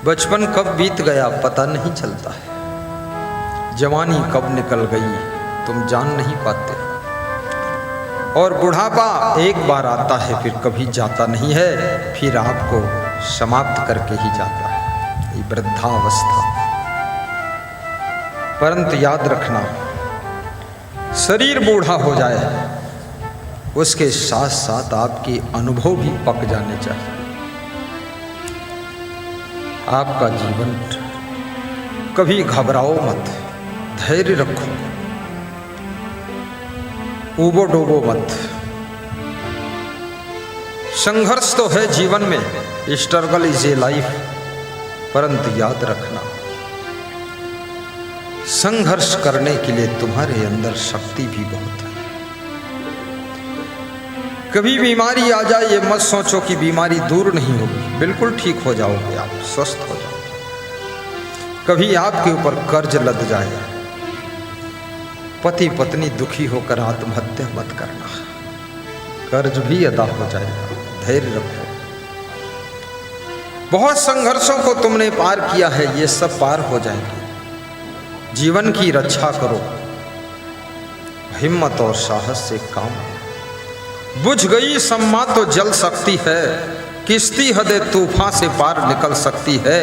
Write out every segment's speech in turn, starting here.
बचपन कब बीत गया पता नहीं चलता है, जवानी कब निकल गई तुम जान नहीं पाते, और बुढ़ापा एक बार आता है फिर कभी जाता नहीं है, फिर आपको समाप्त करके ही जाता है ये वृद्धावस्था। परंतु याद रखना, शरीर बूढ़ा हो जाए उसके साथ साथ आपके अनुभव भी पक जाने चाहिए। आपका जीवन कभी घबराओ मत, धैर्य रखो, ऊबो डूबो मत। संघर्ष तो है जीवन में, स्ट्रगल इज ए लाइफ, परंतु याद रखना संघर्ष करने के लिए तुम्हारे अंदर शक्ति भी बहुत है। कभी बीमारी आ जाए ये मत सोचो कि बीमारी दूर नहीं होगी, बिल्कुल ठीक हो जाओगे, आप स्वस्थ हो जाओगे। कभी आपके ऊपर कर्ज लद जाए, पति पत्नी दुखी होकर आत्महत्या मत करना, कर्ज भी अदा हो जाएगा, धैर्य रखो। बहुत संघर्षों को तुमने पार किया है, ये सब पार हो जाएंगे। जीवन की रक्षा करो, हिम्मत और साहस से काम। बुझ गई सम्मा तो जल सकती है, किश्ती हदे तूफान से पार निकल सकती है।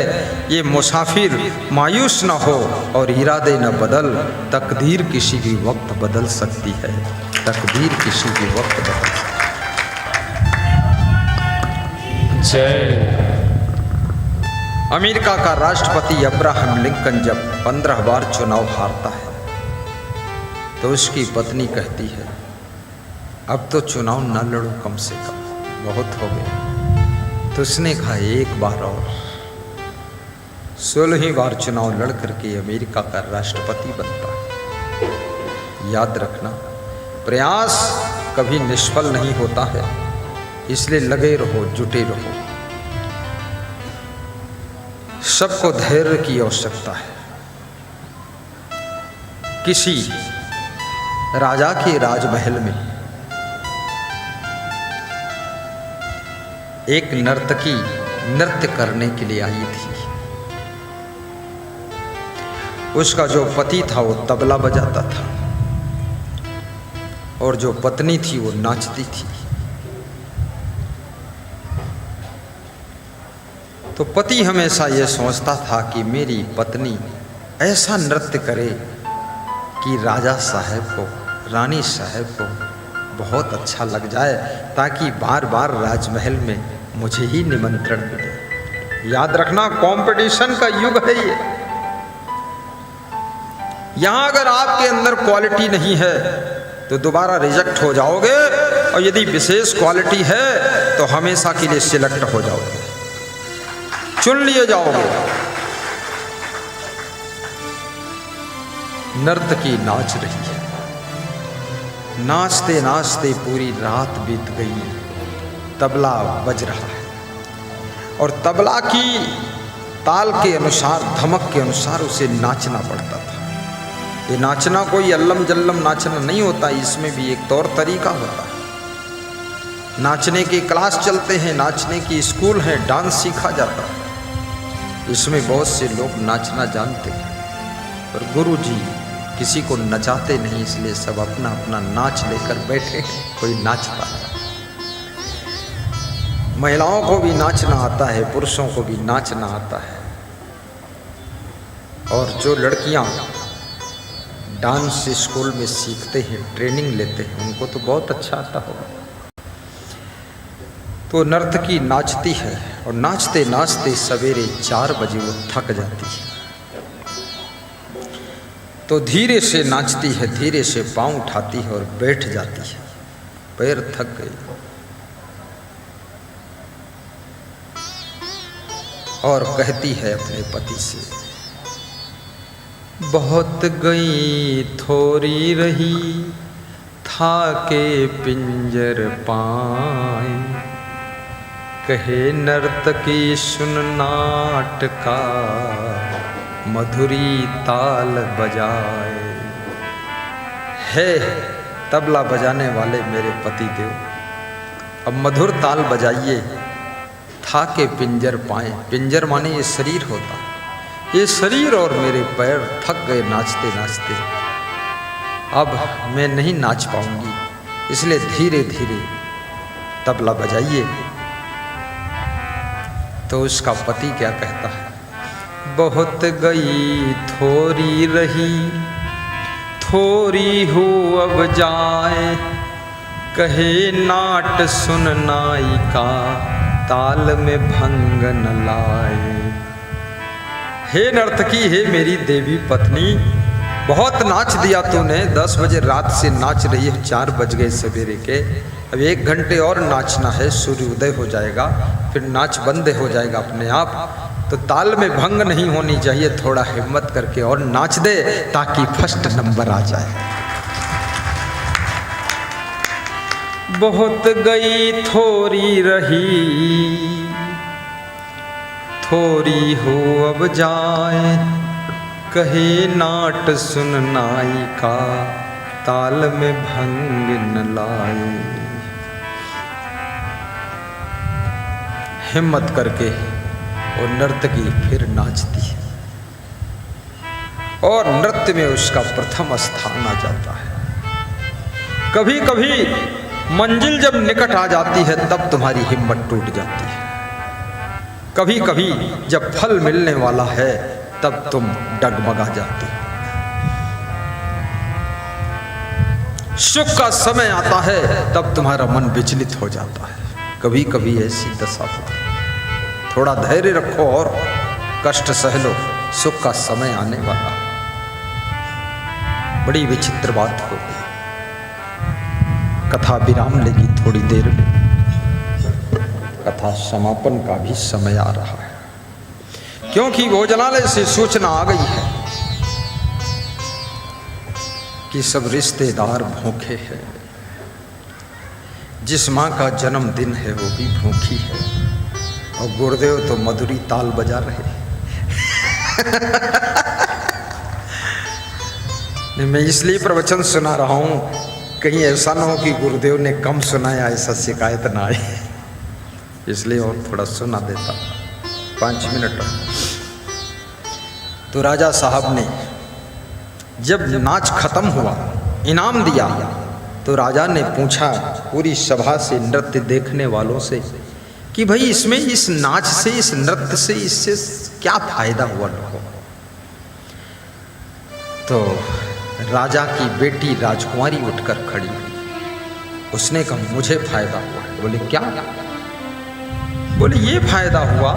ये मुसाफिर मायूस न हो और इरादे न बदल, तकदीर किसी भी वक्त बदल सकती है, तकदीर किसी भी वक्त बदल सकती है। जय। अमेरिका का राष्ट्रपति अब्राहम लिंकन जब 15 बार चुनाव हारता है तो उसकी पत्नी कहती है, अब तो चुनाव न लड़ो, कम से कम बहुत हो गया। तो उसने कहा एक बार और। 16वीं बार चुनाव लड़ करके अमेरिका का राष्ट्रपति बनता है। याद रखना, प्रयास कभी निष्फल नहीं होता है, इसलिए लगे रहो, जुटे रहो। सबको धैर्य की आवश्यकता है। किसी राजा के राजमहल में एक नर्तकी नृत्य करने के लिए आई थी। उसका जो पति था वो तबला बजाता था और जो पत्नी थी वो नाचती थी। तो पति हमेशा ये सोचता था कि मेरी पत्नी ऐसा नृत्य करे कि राजा साहब को, रानी साहब को बहुत अच्छा लग जाए, ताकि बार बार राजमहल में मुझे ही निमंत्रण मिले। याद रखना, कंपटीशन का युग है ये। यहां अगर आपके अंदर क्वालिटी नहीं है तो दोबारा रिजेक्ट हो जाओगे, और यदि विशेष क्वालिटी है तो हमेशा के लिए सिलेक्ट हो जाओगे, चुन लिए जाओगे। नर्तकी नाच रही है, नाचते नाचते पूरी रात बीत गई। तबला बज रहा है और तबला की ताल के अनुसार, धमक के अनुसार उसे नाचना पड़ता था। ये नाचना कोई अल्लम जल्लम नाचना नहीं होता, इसमें भी एक तौर तरीका होता है। नाचने के क्लास चलते हैं, नाचने की स्कूल है, डांस सीखा जाता है। इसमें बहुत से लोग नाचना जानते हैं, पर गुरुजी किसी को नचाते नहीं, इसलिए सब अपना अपना नाच लेकर बैठे, कोई नाचता है। महिलाओं को भी नाचना आता है, पुरुषों को भी नाचना आता है। और जो लड़कियां डांस स्कूल में सीखते हैं, ट्रेनिंग लेते हैं, उनको तो बहुत अच्छा आता होगा। तो नर्तकी नाचती है और नाचते नाचते सवेरे 4 बजे वो थक जाती है। तो धीरे से नाचती है, धीरे से पांव उठाती है और बैठ जाती है, पैर थक गए। और कहती है अपने पति से, बहुत गई थोड़ी रही, था के पिंजर पाए, कहे नर्तकी सुन नाटका, मधुरी ताल बजाए। है तबला बजाने वाले मेरे पति देव, अब मधुर ताल बजाइए, था के पिंजर पाए। पिंजर माने ये शरीर होता, ये शरीर और मेरे पैर थक गए नाचते नाचते, अब मैं नहीं नाच पाऊंगी, इसलिए धीरे धीरे तबला बजाइए। तो उसका पति क्या कहता है, बहुत गई थोड़ी रही, थोड़ी हो अब जाए, कहे नाट सुन नायिका, ताल में भंग न लाए। हे नर्तकी, हे मेरी देवी पत्नी, बहुत नाच दिया तूने, 10 बजे रात से नाच रही है, 4 बज गए सवेरे के, अब 1 घंटे और नाचना है, सूर्योदय हो जाएगा, फिर नाच बंद हो जाएगा अपने आप। तो ताल में भंग नहीं होनी चाहिए, थोड़ा हिम्मत करके और नाच दे ताकि फर्स्ट नंबर आ जाए। बहुत गई थोड़ी रही, थोड़ी हो अब जाए, कहे नाट सुन नायिका, ताल में भंग न लाए। हिम्मत करके और नर्तकी फिर नाचती है और नृत्य में उसका प्रथम स्थान आ जाता है। कभी कभी मंजिल जब निकट आ जाती है तब तुम्हारी हिम्मत टूट जाती है। कभी कभी जब फल मिलने वाला है तब तुम डगमगा जाते हो। सुख का समय आता है तब तुम्हारा मन विचलित हो जाता है। कभी कभी ऐसी दशा होती है। थोड़ा धैर्य रखो और कष्ट सह लो, सुख का समय आने वाला। बड़ी विचित्र बात हो गई। कथा विराम लेगी थोड़ी देर में, कथा समापन का भी समय आ रहा है, क्योंकि भोजनालय से सूचना आ गई है कि सब रिश्तेदार भूखे हैं। जिस माँ का जन्मदिन है वो भी भूखी है, और गुरुदेव तो मधुरी ताल बजा रहे मैं इसलिए प्रवचन सुना रहा हूँ, कहीं ऐसा ना हो कि गुरुदेव ने कम सुनाया, ऐसा शिकायत ना आए, इसलिए और थोड़ा सुना देता। 5 मिनट। तो राजा साहब ने जब नाच खत्म हुआ, इनाम दिया, तो राजा ने पूछा पूरी सभा से, नृत्य देखने वालों से, कि भाई इसमें इस नाच से, इस नृत्य से, इससे क्या फायदा हुआ लोगों को। तो राजा की बेटी राजकुमारी उठकर खड़ी हुई। उसने कहा मुझे फायदा हुआ है। बोले क्या? बोले ये फायदा हुआ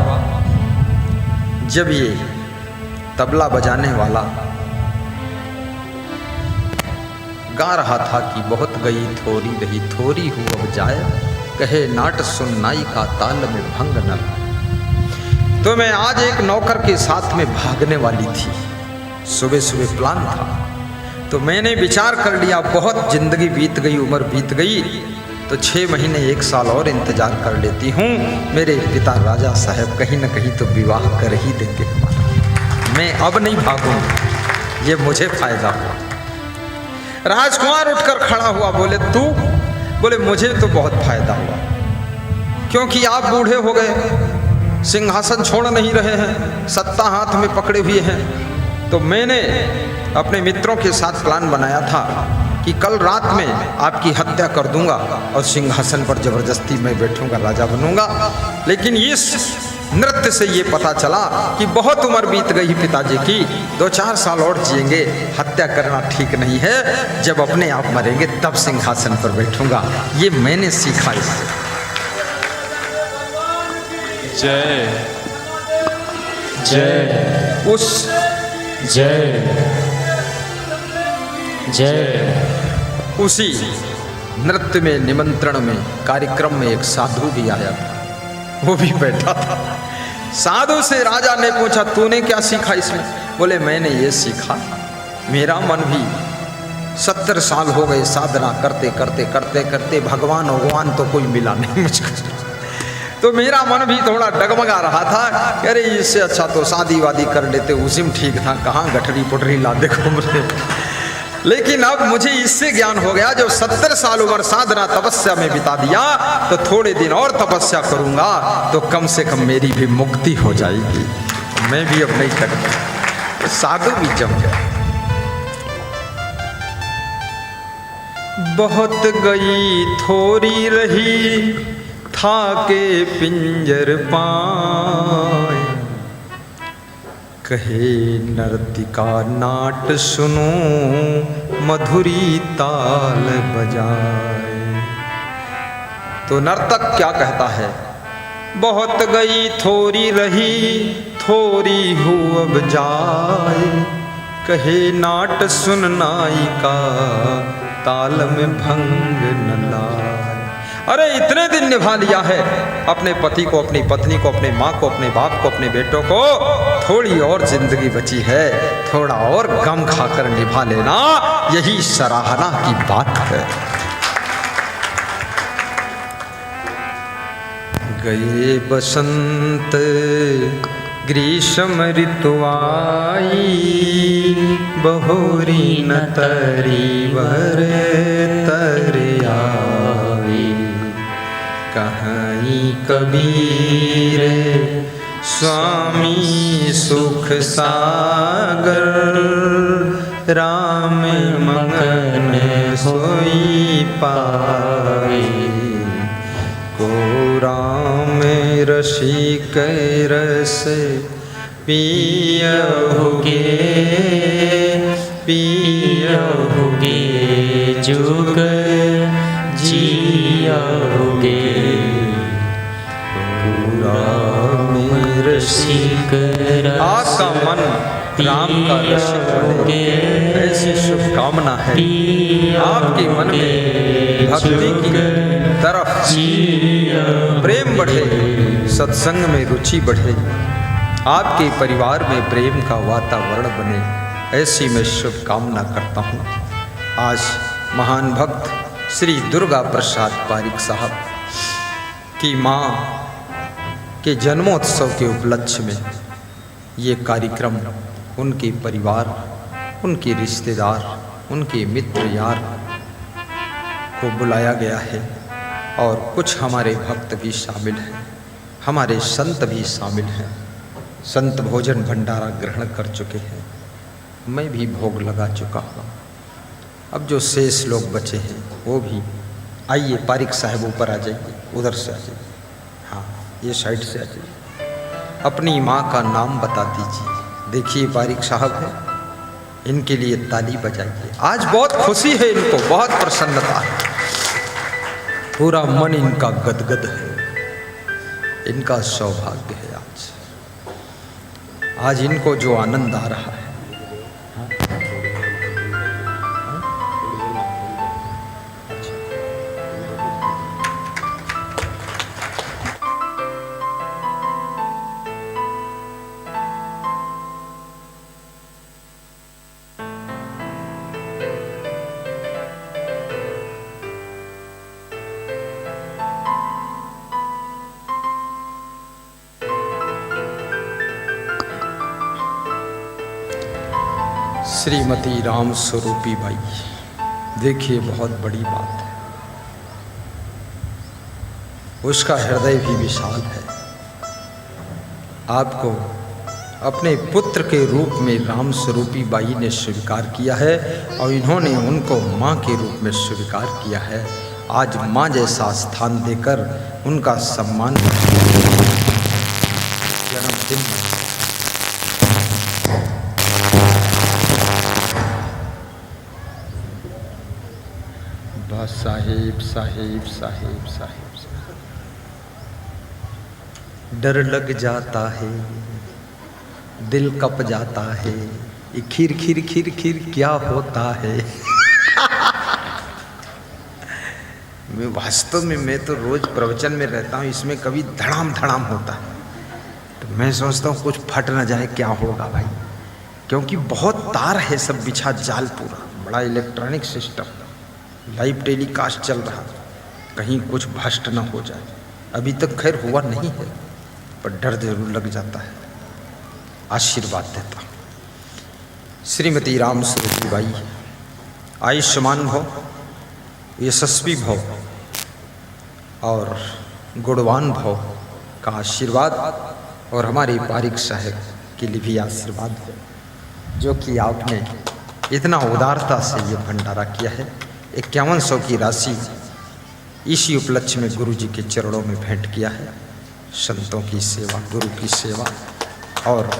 जब ये तबला बजाने वाला गा रहा था कि बहुत गई थोड़ी रही, थोड़ी हो अब जाए, कहे नाट सुन नायिका, ताल में भंग न लाए। तो मैं आज एक नौकर के साथ में भागने वाली थी, सुबह सुबह प्लान था, तो मैंने विचार कर लिया बहुत जिंदगी बीत गई, उम्र बीत गई, तो 6 महीने 1 साल और इंतजार कर लेती हूँ। मेरे पिता राजा साहब कहीं न कहीं तो विवाह कर ही देंगे हमारा, मैं अब नहीं भागूंगा, ये मुझे फायदा हुआ। राजकुमार उठकर खड़ा हुआ। बोले तू? बोले मुझे तो बहुत फायदा हुआ, क्योंकि आप बूढ़े हो गए, सिंहासन छोड़ नहीं रहे हैं, सत्ता हाथ में पकड़े हुए हैं। तो मैंने अपने मित्रों के साथ प्लान बनाया था कि कल रात में आपकी हत्या कर दूंगा और सिंहासन पर जबरदस्ती मैं बैठूंगा, राजा बनूंगा। लेकिन इस नृत्य से ये पता चला कि बहुत उम्र बीत गई पिताजी की, 2-4 साल और जिएंगे, हत्या करना ठीक नहीं है, जब अपने आप मरेंगे तब सिंहासन पर बैठूंगा। ये मैंने सीखा इससे। जय जय उस जय जय। उसी नृत्य में, निमंत्रण में, कार्यक्रम में एक साधु भी आया था, वो भी बैठा था। साधु से राजा ने पूछा तूने क्या सीखा इसमें? बोले मैंने ये सीखा, मेरा मन भी 70 साल हो गए साधना करते करते करते करते, भगवान तो कोई मिला नहीं मुझको, तो मेरा मन भी थोड़ा डगमगा रहा था। अरे इससे अच्छा तो शादी वादी कर लेते, उसी में ठीक था, कहाँ गठरी पुटरी ला देखो मुझे। लेकिन अब मुझे इससे ज्ञान हो गया, जो 70 साल उम्र साधना तपस्या में बिता दिया, तो थोड़े दिन और तपस्या करूंगा तो कम से कम मेरी भी मुक्ति हो जाएगी। मैं भी अब नहीं करूंगा। साधु भी जम गया। बहुत गई थोड़ी रही था के पिंजर पाए, कहे नर्तिका नाट सुनो मधुरी ताल बजाए। तो नर्तक क्या कहता है, बहुत गई थोड़ी रही थोड़ी हो अब जाए, कहे नाट सुन नायिका ताल में भंग न लाए। अरे इतने दिन निभा लिया है अपने पति को, अपनी पत्नी को, अपने माँ को, अपने बाप को, अपने बेटों को, थोड़ी और जिंदगी बची है, थोड़ा और गम खाकर निभा लेना, यही सराहना की बात है। गए बसंत ग्रीष्म ऋतु आई, बहोरी न तरीवर तर आई, कहीं कबीर स्वामी सुख सागर, राम मगन सोई पाए, को राम रसिक रस पियहुगे, पियहुगे जुग जियहुगे, रसिक आपका मन राम का रसिक बने, ऐसी शुभकामना है। आपके मन में भक्ति की तरफ प्रेम बढ़े, सत्संग में रुचि बढ़े, आपके परिवार में प्रेम का वातावरण बने, ऐसी मैं शुभकामना करता हूँ। आज महान भक्त श्री दुर्गा प्रसाद पारिक साहब की माँ के जन्मोत्सव के उपलक्ष्य में ये कार्यक्रम उनके परिवार, उनके रिश्तेदार, उनके मित्र यार को बुलाया गया है और कुछ हमारे भक्त भी शामिल हैं, हमारे संत भी शामिल हैं। संत भोजन भंडारा ग्रहण कर चुके हैं, मैं भी भोग लगा चुका हूँ। अब जो शेष लोग बचे हैं वो भी आइए, पारिक साहब ऊपर आ जाइए, उधर से आ जाइए, हाँ ये साइड से आ जाइए, अपनी माँ का नाम बता दीजिए। देखिए पारिक साहब हैं, इनके लिए ताली बजाइए। आज बहुत खुशी है इनको, बहुत प्रसन्नता है, पूरा मन इनका गदगद है, इनका सौभाग्य है। आज इनको जो आनंद आ रहा है, श्रीमती राम स्वरूपी बाई, देखिए बहुत बड़ी बात है, उसका हृदय भी विशाल है। आपको अपने पुत्र के रूप में राम स्वरूपी बाई ने स्वीकार किया है और इन्होंने उनको माँ के रूप में स्वीकार किया है। आज माँ जैसा स्थान देकर उनका सम्मान जन्मदिन साहिब साहिब साहिब साहिब, डर लग जाता है, दिल कप जाता है, ये खीर खीर खीर खीर क्या होता है। मैं वास्तव में, मैं तो रोज प्रवचन में रहता हूँ, इसमें कभी धड़ाम धड़ाम होता है, तो मैं सोचता हूँ कुछ फट ना जाए, क्या होगा भाई, क्योंकि बहुत तार है, सब बिछा जाल, पूरा बड़ा इलेक्ट्रॉनिक सिस्टम, लाइव टेलीकास्ट चल रहा, कहीं कुछ भ्रष्ट न हो जाए। अभी तक खैर हुआ नहीं है, पर डर जरूर लग जाता है। आशीर्वाद देता हूँ। श्रीमती राम स्वरूपी बाई आयुष्मान भव, यशस्वी भव और गुणवान भव का आशीर्वाद और हमारे पारिक साहब के लिए भी आशीर्वाद हो, जो कि आपने इतना उदारता से ये भंडारा किया है। 5100 की राशि इसी उपलक्ष्य में गुरु जी के चरणों में भेंट किया है। संतों की सेवा, गुरु की सेवा, और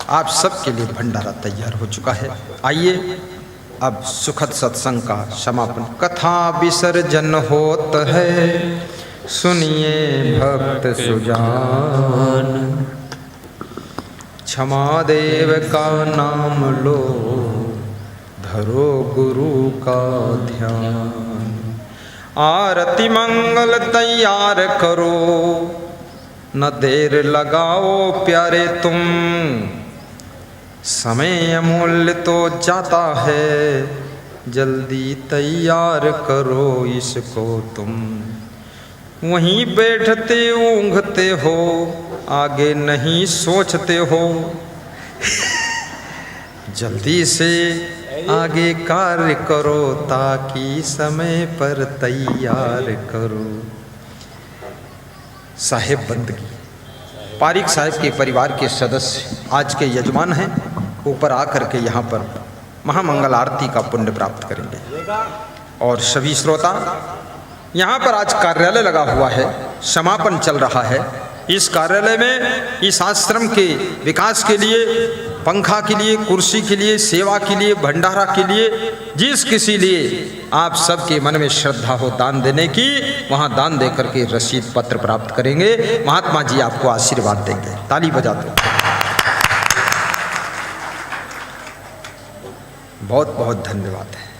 आप सबके लिए भंडारा तैयार हो चुका है। आइए अब सुखद सत्संग का समापन। कथा विसर्जन होत है, सुनिए भक्त सुजान, क्षमा देव का नाम लो, धरो गुरु का ध्यान। आरती मंगल तैयार करो, न देर लगाओ प्यारे तुम, समय अमूल्य तो जाता है, जल्दी तैयार करो इसको तुम। वहीं बैठते ऊँघते हो, आगे नहीं सोचते हो, जल्दी से आगे कार्य करो, ताकि समय पर तैयार करो। साहेब बंदगी, पारिक साहब के परिवार के सदस्य आज के यजमान हैं, ऊपर आकर के यहाँ पर महामंगल आरती का पुण्य प्राप्त करेंगे। और सभी श्रोता, यहाँ पर आज कार्यालय लगा हुआ है, समापन चल रहा है। इस कार्यालय में इस आश्रम के विकास के लिए, पंखा के लिए, कुर्सी के लिए, सेवा के लिए, भंडारा के लिए, जिस किसी लिए आप सबके मन में श्रद्धा हो दान देने की, वहाँ दान दे करके रसीद पत्र प्राप्त करेंगे। महात्मा जी आपको आशीर्वाद देंगे। ताली बजा दो। बहुत बहुत धन्यवाद है।